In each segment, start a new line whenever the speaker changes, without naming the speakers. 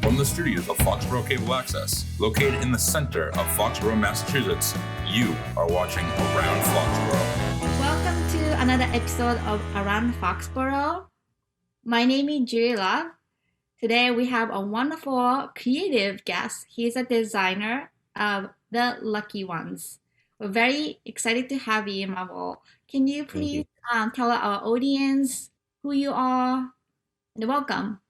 From the studios of Foxborough Cable Access, located in the center of Foxborough, Massachusetts, you are watching Around Foxborough.
Welcome to another episode of Around Foxborough. My name is Julia. Today we have a wonderful creative guest. He's a designer of the Lucky Ones. We're very excited to have you, Marvel. Can you
Thank
please
you.
tell our audience who you are and welcome?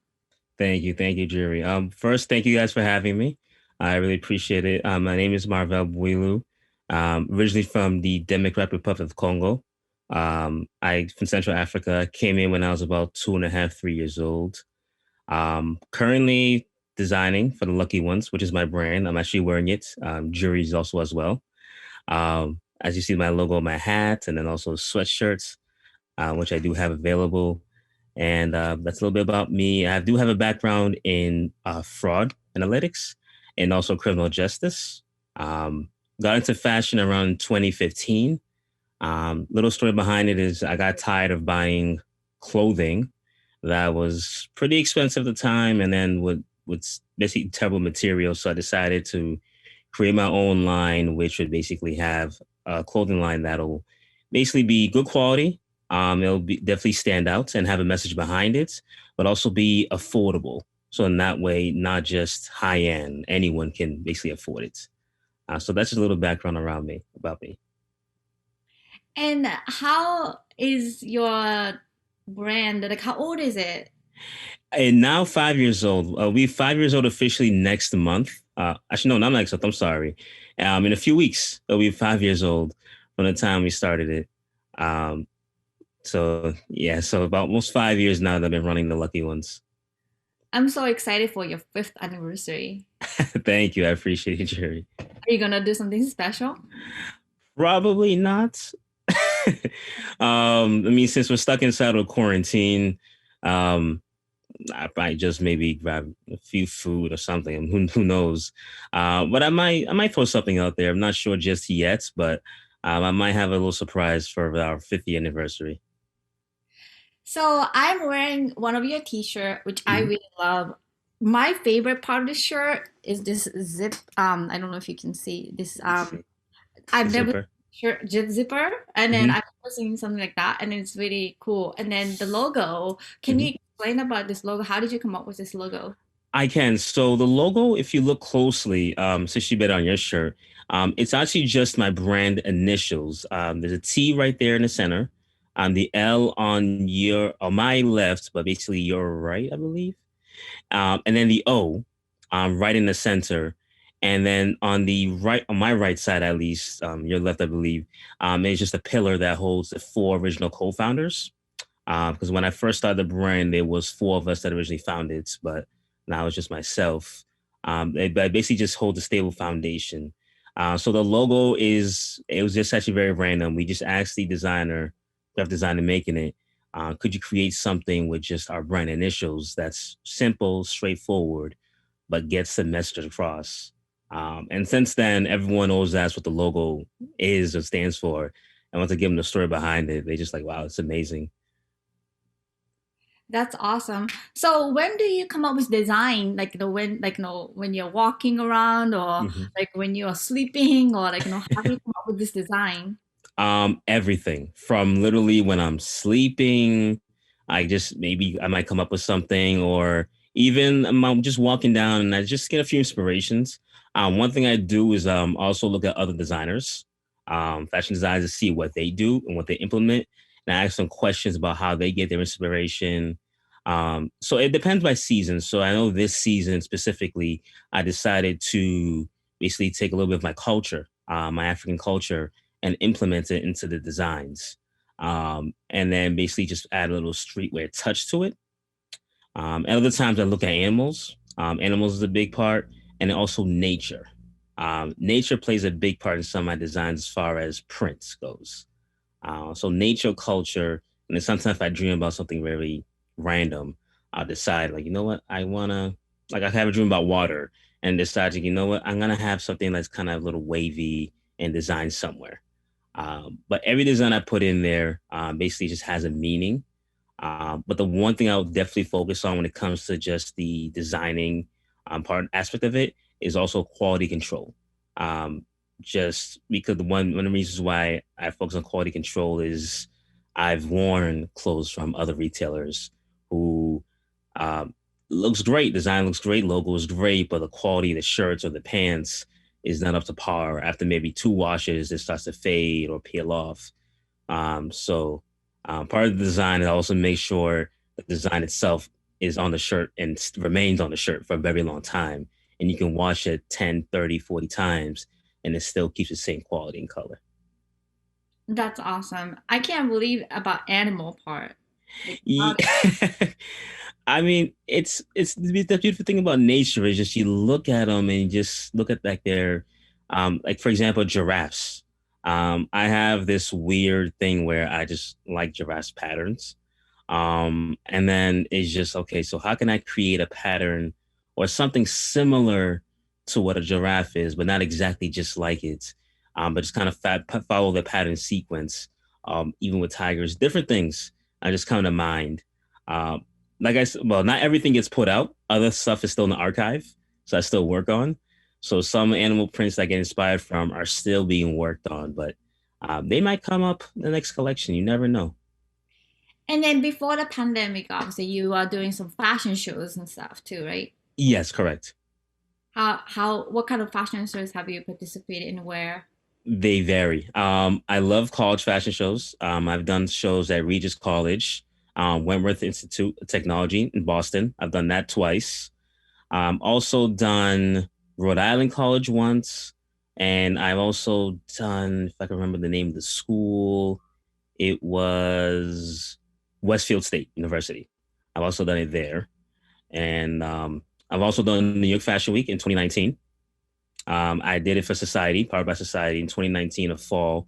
Thank you, Jerry. First, thank you guys for having me. I really appreciate it. My name is Marvel Boyle, originally from the Democratic Republic of Congo. I from Central Africa. Came in when I was about 2.5, 3 years old. Currently designing for the Lucky Ones, which is my brand. I'm actually wearing it. Jury's also as well. As you see, my logo, my hat, and then also sweatshirts, which I do have available. And that's a little bit about me. I do have a background in fraud analytics and also criminal justice. Got into fashion around 2015. Little story behind it is I got tired of buying clothing that was pretty expensive at the time and then with basically terrible material. So I decided to create my own line, which would basically have a clothing line that'll basically be good quality. It'll be definitely stand out and have a message behind it, but also be affordable. So in that way, not just high end, anyone can basically afford it. So that's just a little background about me.
And how is your brand? Like, how old is it?
And now 5 years old. We'll be 5 years old officially next month. Actually, no, not next month. I'm sorry. In a few weeks, it'll be 5 years old from the time we started it. So about almost 5 years now that I've been running the Lucky Ones.
I'm so excited for your fifth anniversary.
Thank you. I appreciate it, Jerry.
Are you gonna do something special?
Probably not. Since we're stuck inside of quarantine, I might just maybe grab a few food or something. Who knows? But I might throw something out there. I'm not sure just yet, but I might have a little surprise for our 50th anniversary.
So I'm wearing one of your t-shirt, which I
Mhm.
really love. My favorite part of the shirt is this zip. I don't know if you can see this.
Let's see.
I've never
Zipper.
shirt zipper, and then
Hmm.
I've never seen something like that, and it's really cool. And then the logo. Can
Hmm.
you explain about this logo? How did you come up with this logo?
I can. So the logo, if you look closely, since you bet on your shirt, it's actually just my brand initials. There's a T right there in the center, the L on my left, but basically your right, I believe. And then the O, right in the center. And then on my right side at least, your left, I believe, is just a pillar that holds the four original co-founders. Because when I first started the brand, there was four of us that originally founded it, but now it's just myself. They basically just hold a stable foundation. So the logo it was just actually very random. We just asked the designer, graphic designer making it, could you create something with just our brand initials that's simple, straightforward, but gets the message across? And since then, everyone always asks what the logo is or stands for. And once I give them the story behind it, they just like, wow, it's amazing.
That's awesome. So when do you come up with design? Like when you're walking around, or
Mhm.
like when you're sleeping, or how do you come up with this design?
Everything from literally when I'm sleeping, maybe I might come up with something, or even I'm just walking down and I just get a few inspirations. One thing I do is also look at other designers, fashion designers, to see what they do and what they implement, and I ask some questions about how they get their inspiration. So it depends by season. So I know this season specifically, I decided to basically take a little bit of my culture, my African culture, and implement it into the designs. And then basically just add a little streetwear touch to it. And other times I look at animals. Animals is a big part, and also nature. Nature plays a big part in some of my designs as far as prints goes. So nature, culture, and then sometimes if I dream about something very random, I'll decide like, you know what, I have a dream about water and decide, you know what, I'm gonna have something that's kind of a little wavy and designed somewhere. But every design I put in there basically just has a meaning. But the one thing I would definitely focus on when it comes to just the designing part aspect of it is also quality control. Um, just because one of the reasons why I focus on quality control is I've worn clothes from other retailers who um, looks great, design looks great, logo is great, but the quality of the shirts or the pants is not up to par. After maybe 2 washes, it starts to fade or peel off. Part of the design is also make sure the design itself is on the shirt and remains on the shirt for a very long time. And you can wash it 10, 30, 40 times and it still keeps the same quality and color.
That's awesome. I can't believe about animal part. Like,
Yeah. I mean, it's the beautiful thing about nature is just you look at them and you just look at like their, like for example, giraffes. I have this weird thing where I just like giraffes patterns. And then it's just okay. So how can I create a pattern or something similar to what a giraffe is, but not exactly just like it, but just kind of follow the pattern sequence. Even with tigers, different things I just come to mind. Um, like I said, well, not everything gets put out. Other stuff is still in the archive, so I still work on. So some animal prints I get inspired from are still being worked on, but they might come up in the next collection. You never know.
and then before the pandemic, obviously you are doing some fashion shows and stuff too, right?
Yes, correct.
What kind of fashion shows have you participated in where?
They vary. I love college fashion shows. I've done shows at Regis College, Wentworth Institute of Technology in Boston. I've done that twice. Also done Rhode Island College once, and I've also done, if I can remember the name of the school, it was Westfield State University. I've also done it there, and I've also done New York Fashion Week in 2019. I did it for Society, Powered by Society in 2019 of fall,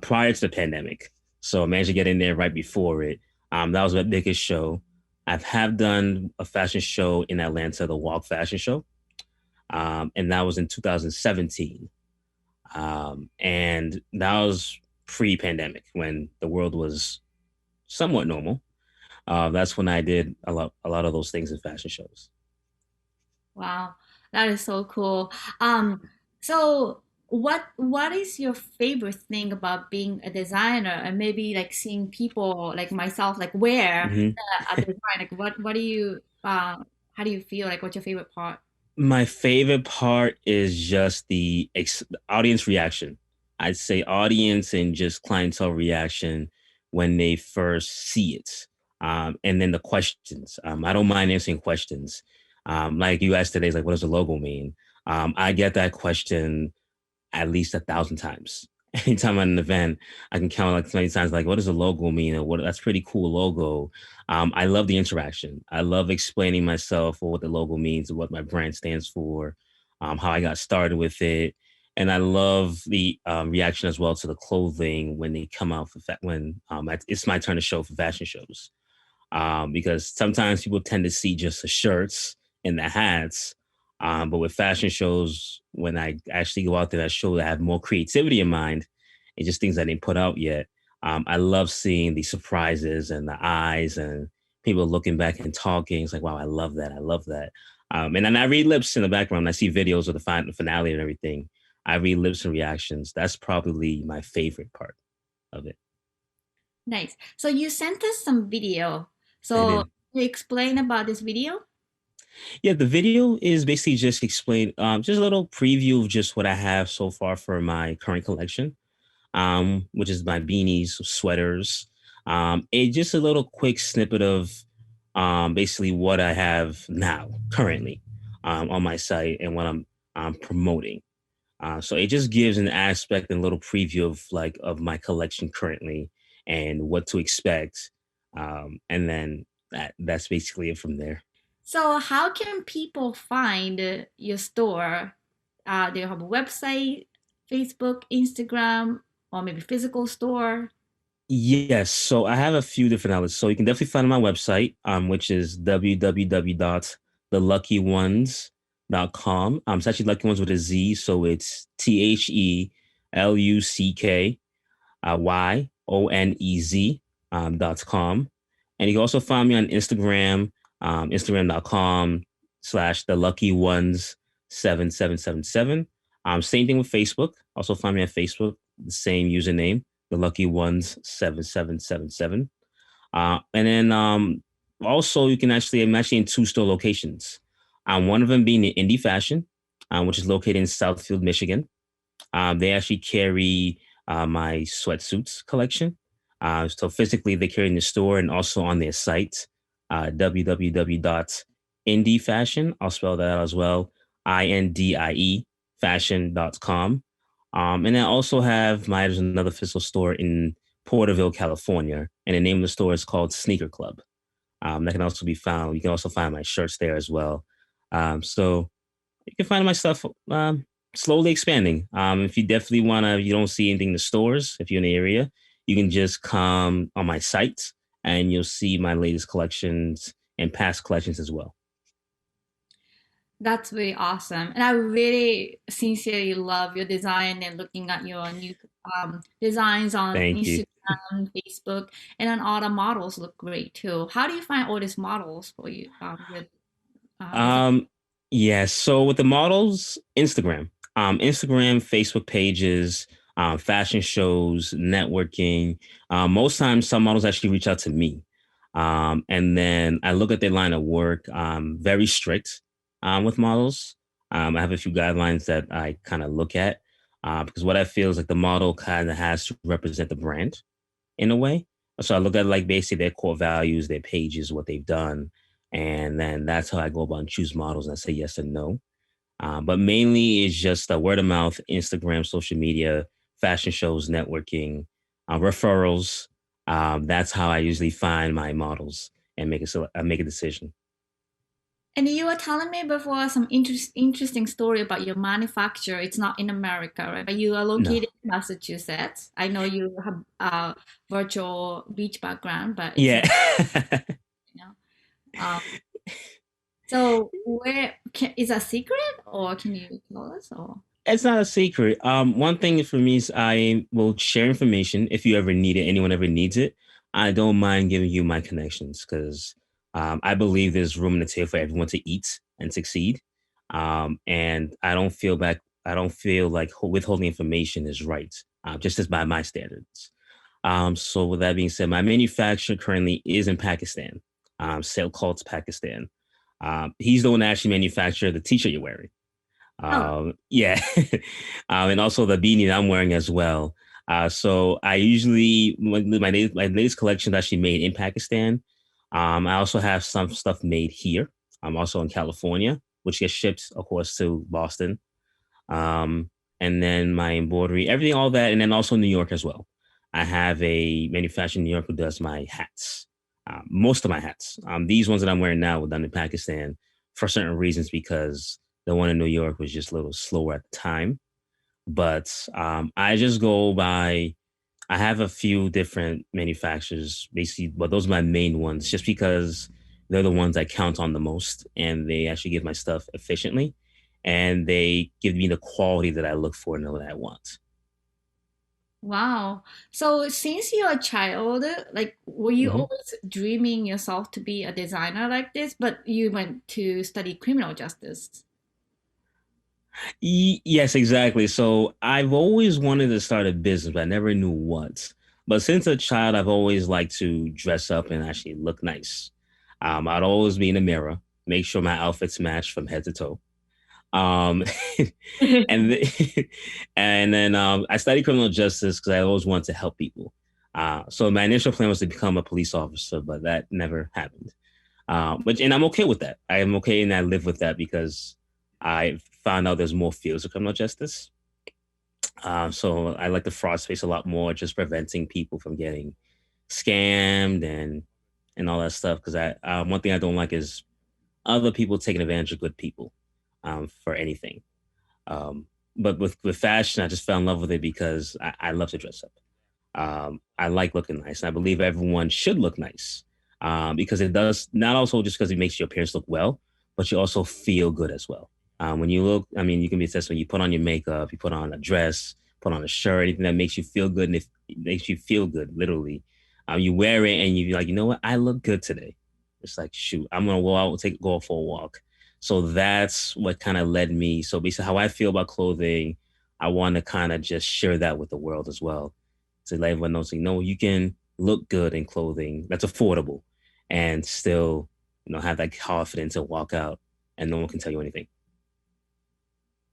prior to the pandemic. So I managed to get in there right before it. That was my biggest show. I have done a fashion show in Atlanta, the Walk Fashion Show, and that was in 2017. And that was pre-pandemic when the world was somewhat normal. That's when I did a lot of those things in fashion shows.
Wow, that is so cool. So what is your favorite thing about being a designer and maybe like seeing people like myself like wear
Mhm.
a design? Like what do you how do you feel? Like what's your favorite part?
My favorite part is just the audience reaction. I'd say audience and just clientele reaction when they first see it. And then the questions. I don't mind answering questions. Like you asked today, like, what does the logo mean? I get that question at least 1,000 times. Anytime at an event, I can count like 20 times, like, what does the logo mean? Or what that's pretty cool logo. I love the interaction. I love explaining myself or what the logo means, what my brand stands for, how I got started with it. And I love the reaction as well to the clothing when they come out when it's my turn to show for fashion shows. Because sometimes people tend to see just the shirts and the hats. But with fashion shows, when I actually go out there, I show that I have more creativity in mind and just things I didn't put out yet. I love seeing the surprises and the eyes and people looking back and talking. It's like, wow, I love that. I love that. And then I read lips in the background. I see videos of the finale and everything. I read lips and reactions. That's probably my favorite part of it.
Nice. So you sent us some video.
I
So
did.
you explain about this video?
Yeah, the video is basically just explain, just a little preview of just what I have so far for my current collection, which is my beanies, sweaters. Just a little quick snippet of basically what I have now currently on my site and what I'm promoting. So it just gives an aspect and a little preview of of my collection currently and what to expect. And then that's basically it from there.
So how can people find your store? Do you have a website, Facebook, Instagram, or maybe physical store?
Yes, so I have a few different outlets. So you can definitely find my website, which is www.theluckyones.com. It's actually Lucky Ones with a Z, so it's TheLuckyOnez.com. And you can also find me on Instagram, Instagram.com slash the lucky ones 7777. Same thing with Facebook. Also find me on Facebook, the same username, the lucky ones 7777. And then also you can I'm actually in two store locations. One of them being in Indie Fashion, which is located in Southfield, Michigan. They actually carry my sweatsuits collection. So physically, they carry in the store and also on their site, www.indiefashion. I'll spell that out as well. INDIE fashion.com. And I also have there's another physical store in Porterville, California. And the name of the store is called Sneaker Club. That can also be found. You can also find my shirts there as well. So you can find my stuff slowly expanding. If you definitely you don't see anything in the stores, if you're in the area, you can just come on my site and you'll see my latest collections and past collections as well.
That's really awesome. And I really sincerely love your design and looking at your new designs on
Thank you.
Instagram, Facebook, and then all the models look great too. How do you find all these models for you? Is it
Yes. So with the models, Instagram, Facebook pages, fashion shows, networking. Most times, some models actually reach out to me, and then I look at their line of work. Very strict with models. I have a few guidelines that I kind of look at because what I feel is like the model kind of has to represent the brand in a way. So I look at like basically their core values, their pages, what they've done, and then that's how I go about and choose models and I say yes and no. But mainly it's just word of mouth, Instagram, social media, fashion shows, networking, referrals. That's how I usually find my models and make a decision.
And you were telling me before some interesting story about your manufacturer. It's not in America, right? But you are
No.
located in Massachusetts. I know you have a virtual beach background, but it's
Yeah.
in, you know. Um, so is that secret, or can you tell us? Or
It's not a secret. One thing for me is I will share information if you ever need it, anyone ever needs it. I don't mind giving you my connections because I believe there's room in the table for everyone to eat and succeed. And I don't feel like withholding information is right, just as by my standards. So with that being said, my manufacturer currently is in Pakistan, Sale Calls, Pakistan. He's the one that actually manufactured the t-shirt you're wearing.
oh,
Yeah. And also the beanie that I'm wearing as well. So I usually my latest collection is actually made in Pakistan. I also have some stuff made here. I'm also in California, which gets shipped, of course, to Boston. Um, and then my embroidery, everything, all that, and then also New York as well. I have a manufacturer in New York who does my hats. Most of my hats. These ones that I'm wearing now were done in Pakistan for certain reasons because the one in New York was just a little slower at the time. But I just go by. I have a few different manufacturers, basically, but those are my main ones, just because they're the ones I count on the most, and they actually give my stuff efficiently, and they give me the quality that I look for and that I want.
wow. So since you're a child, like, were you
Mhm.
always dreaming yourself to be a designer like this? But you went to study criminal justice.
Yes, exactly. So I've always wanted to start a business, but I never knew what. But since a child, I've always liked to dress up and actually look nice. I'd always be in the mirror, make sure my outfits match from head to toe. Um, and and then I studied criminal justice because I always wanted to help people. So my initial plan was to become a police officer, but that never happened. And I'm okay with that. I am okay and I live with that because I found out there's more fields of criminal justice. So I like the fraud space a lot more, just preventing people from getting scammed and all that stuff. Because one thing I don't like is other people taking advantage of good people for anything. Um, but with fashion, I just fell in love with it because I love to dress up. I like looking nice, and I believe everyone should look nice because it does not also just because it makes your appearance look well, but you also feel good as well. When you look, I mean, you can be assessed when you put on your makeup, you put on a dress, put on a shirt, anything that makes you feel good, and if it makes you feel good, literally, you wear it and you're like, you know what, I look good today. It's like, shoot, I'm gonna go out and go for a walk. So that's what kind of led me. So basically, how I feel about clothing, I want to kind of just share that with the world as well. To let everyone know, so, you can look good in clothing that's affordable and still, have that confidence to walk out and no one can tell you anything.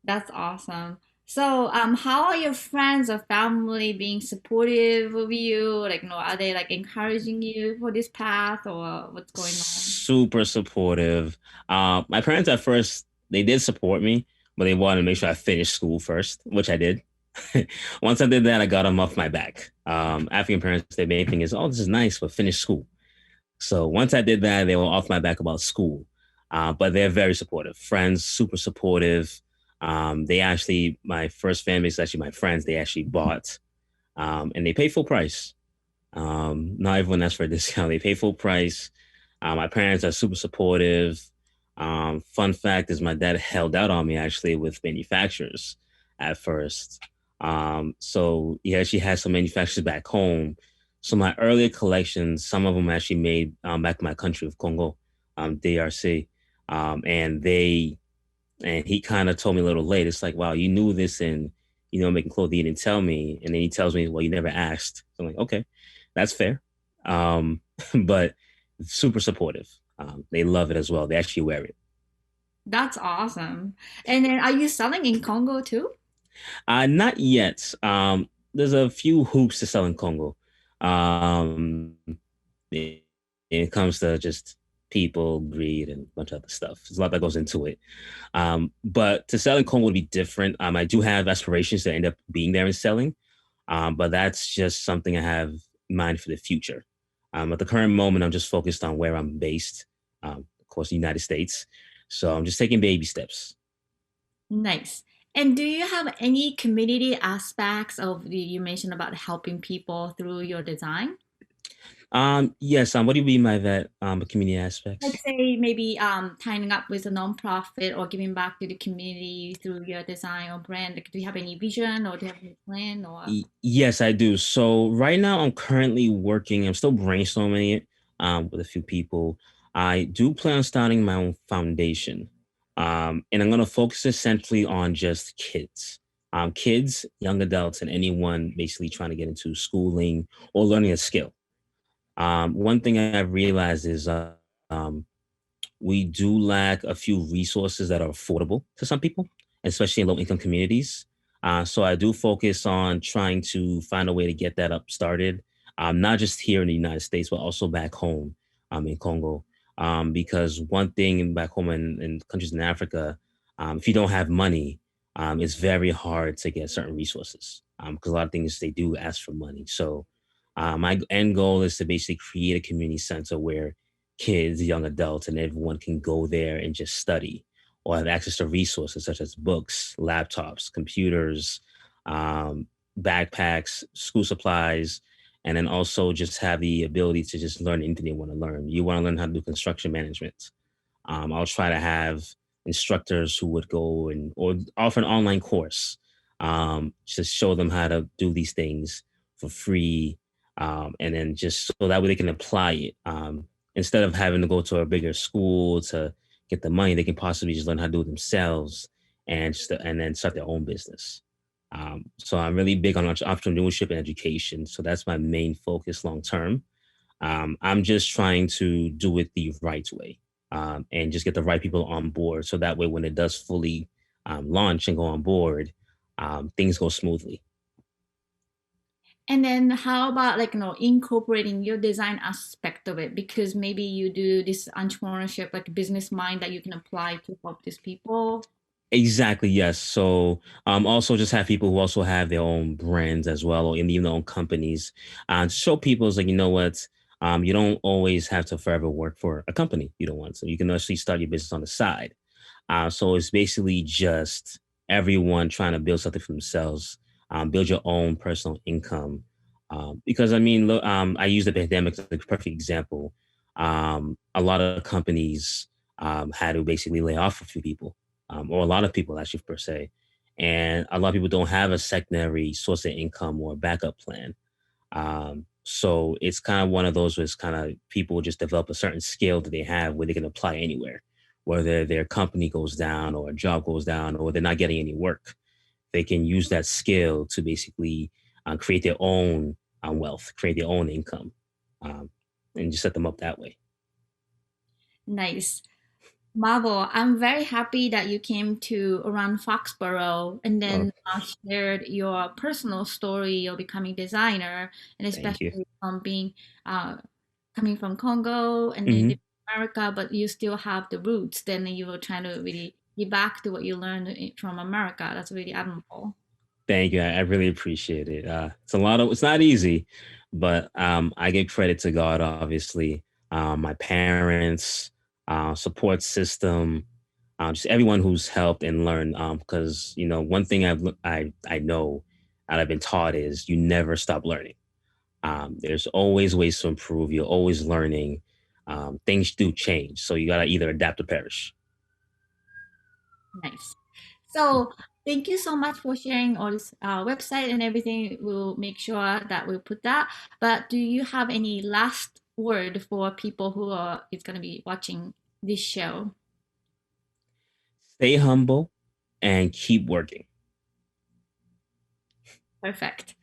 That's awesome. So, how are your friends or family being supportive of you? Like, are they like encouraging you for this path or what's going on?
Super supportive. My parents at first, they did support me, but they wanted to make sure I finished school first, which I did. Once I did that, I got them off my back. African parents, their main thing is, oh, this is nice, but finish school. So once I did that, they were off my back about school. But they're very supportive. Friends, super supportive. They actually, my first fan base is actually my friends. They actually bought, and they pay full price. Not everyone asks for a discount. They pay full price. My parents are super supportive. Fun fact is my dad held out on me actually with manufacturers at first. So he actually had some manufacturers back home. So my earlier collections, some of them actually made back in my country of Congo, DRC. And he kind of told me a little late. It's like, wow, you knew this and making clothes, you didn't tell me. And then he tells me, well, you never asked. So I'm like, okay, that's fair. But super supportive. They love it as well. They actually wear it.
That's awesome. And then are you selling in Congo too?
Not yet. There's a few hoops to sell in Congo. Um, it, it comes to just people, greed, and a bunch of other stuff. There's a lot that goes into it. But to sell in Congo would be different. I do have aspirations to end up being there and selling, but that's just something I have in mind for the future. At the current moment, I'm just focused on where I'm based, of course, the United States. So I'm just taking baby steps.
Nice. And do you have any community aspects of you mentioned about helping people through your design?
Yes. What do you mean by that? Community
Like
aspects.
say maybe tying up with a nonprofit or giving back to the community through your design or brand. Like, do you have any vision or do you have any plan or
Yes, I do. So right now, I'm currently working. I'm still brainstorming it with a few people. I do plan on starting my own foundation, and I'm going to focus essentially on just kids, young adults, and anyone basically trying to get into schooling or learning a skill. One thing I've realized is um, we do lack a few resources that are affordable to some people, especially in low income communities. So I do focus on trying to find a way to get that up started, not just here in the United States, but also back home in Congo. Because one thing back home in countries in Africa, if you don't have money, it's very hard to get certain resources because a lot of things they do ask for money. So my end goal is to basically create a community center where kids, young adults, and everyone can go there and just study or have access to resources such as books, laptops, computers, um, backpacks, school supplies, and then also just have the ability to just learn anything they want to learn. You want to learn how to do construction management. I'll try to have instructors who would go and or offer an online course to show them how to do these things for free, and then just so that way they can apply it instead of having to go to a bigger school to get the money. They can possibly just learn how to do it themselves and then start their own business. So I'm really big on entrepreneurship and education. So that's my main focus long term. I'm just trying to do it the right way and just get the right people on board. So that way, when it does fully launch and go on board, things go smoothly.
and then how about like incorporating your design aspect of it because maybe you do this entrepreneurship like business mind that you can apply to help these people.
Exactly, yes. So also just have people who also have their own brands as well, or even their own companies. To show people is like, you know what, you don't always have to forever work for a company you don't want. So you can actually start your business on the side. So it's basically just everyone trying to build something for themselves, build your own personal income. Because I mean, look, I use the pandemic as a perfect example. A lot of companies had to basically lay off a few people, or a lot of people actually per se. And a lot of people don't have a secondary source of income or backup plan. So it's kind of one of those where it's kind of people just develop a certain skill that they have where they can apply anywhere whether their company goes down or a job goes down or they're not getting any work. They can use that skill to basically create their own wealth, create their own income, um, and just set them up that way.
Nice. Marvel, I'm very happy that you came to around Foxborough and
Oh,
then shared your personal story of becoming designer, and
thank you.
especially from being uh, coming from Congo and then
Hmm.
living in America, but you still have the roots. Then you were trying to really give back to what you learned from America. That's really admirable.
Thank you. I really appreciate it. It's not easy, but I give credit to God, obviously, my parents, support system, just everyone who's helped and learned. Because one thing I know and I've been taught is you never stop learning. There's always ways to improve. You're always learning. Things do change, so you gotta either adapt or perish.
Nice. So thank you so much for sharing all this website and everything. We'll make sure that we'll put that. But do you have any last word for people who are is going to be watching this show?
Stay humble and keep working.
Perfect.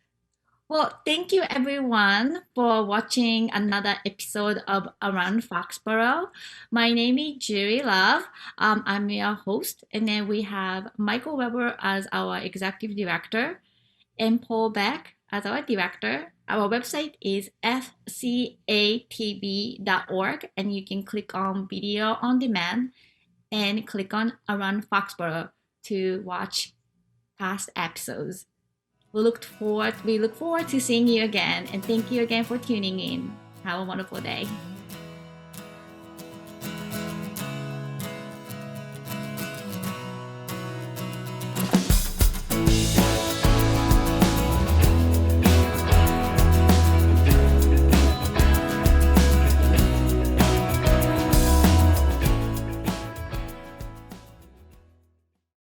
Well, thank you everyone for watching another episode of Around Foxborough. My name is Jerry Love. I'm your host, and then we have Michael Weber as our executive director and Paul Beck as our director. Our website is fcatv.org, and you can click on video on demand and click on Around Foxborough to watch past episodes. We look forward to seeing you again, and thank you again for tuning in. Have a wonderful day.